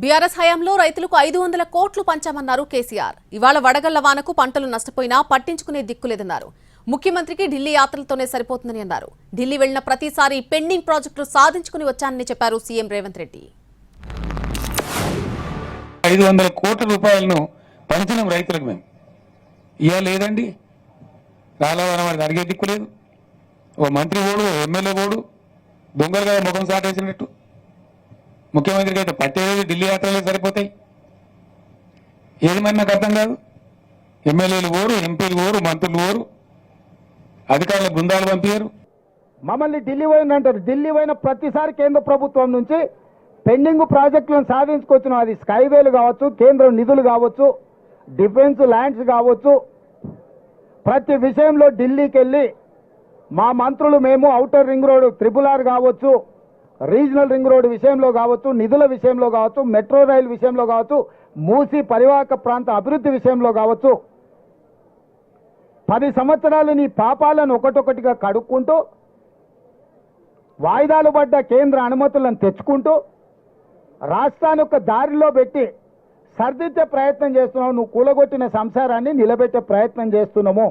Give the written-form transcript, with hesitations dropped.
BRS హయాంలో రైతులకు 500 కోట్లు పంచామన్నారు కేసీఆర్. ఇవాళ వడగళ్ల వానకు పంటలు నష్టపోయినా పట్టించుకునే దిక్కులేదన్నారు. ముఖ్యమంత్రికి ఢిల్లీ యాత్రలతోనే సరిపోతుందని అన్నారు. ఢిల్లీ వెళ్లిన ప్రతిసారి పెండింగ్ ప్రాజెక్టులు సాధించుకుని వచ్చానని చెప్పారు సీఎం రేవంత్ రెడ్డి. 500 కోట్ల రూపాయలను పంచడం రైతులకు మేము ఇవాళ లేదండి. రాలవరం వారికి అడిగే దిక్కు లేదు. ఓ మంత్రి ఓడు, ఎమ్మెల్యే ఓడు, దొంగలుగా ముఖం సాటేసినట్టు. ముఖ్యమంత్రికి అయితే పట్టేది ఢిల్లీ యాత్రలే సరిపోతాయి. ఏది మరి నాకు అర్థం కాదు. ఎమ్మెల్యేలు ఓరు, ఎంపీలు ఓరు, మంత్రులు ఓరు, అధికారుల బృందాలు పంపారు. మమ్మల్ని ఢిల్లీ పోయిందంటారు. ఢిల్లీ పోయిన ప్రతిసారి కేంద్ర ప్రభుత్వం నుంచి పెండింగ్ ప్రాజెక్టులను సాధించుకొచ్చిన, అది స్కైవేలు కావచ్చు, కేంద్ర నిధులు కావచ్చు, డిఫెన్స్ ల్యాండ్స్ కావచ్చు, ప్రతి విషయంలో ఢిల్లీకి వెళ్ళి మా మంత్రులు మేము ఔటర్ రింగ్ రోడ్ RRR కావచ్చు, రీజనల్ రింగ్ రోడ్ విషయంలో కావచ్చు, నిధుల విషయంలో కావచ్చు, మెట్రో రైలు విషయంలో కావచ్చు, మూసి పరివాహక ప్రాంత అభివృద్ధి విషయంలో కావచ్చు, 10 సంవత్సరాలు నీ పాపాలను ఒకటొకటిగా కడుక్కుంటూ, వాయిదాలు పడ్డ కేంద్ర అనుమతులను తెచ్చుకుంటూ, రాష్ట్రాన్ని ఒక దారిలో పెట్టి సర్దిద్దే ప్రయత్నం చేస్తున్నావు. నువ్వు కూలగొట్టిన సంసారాన్ని నిలబెట్టే ప్రయత్నం చేస్తున్నాము.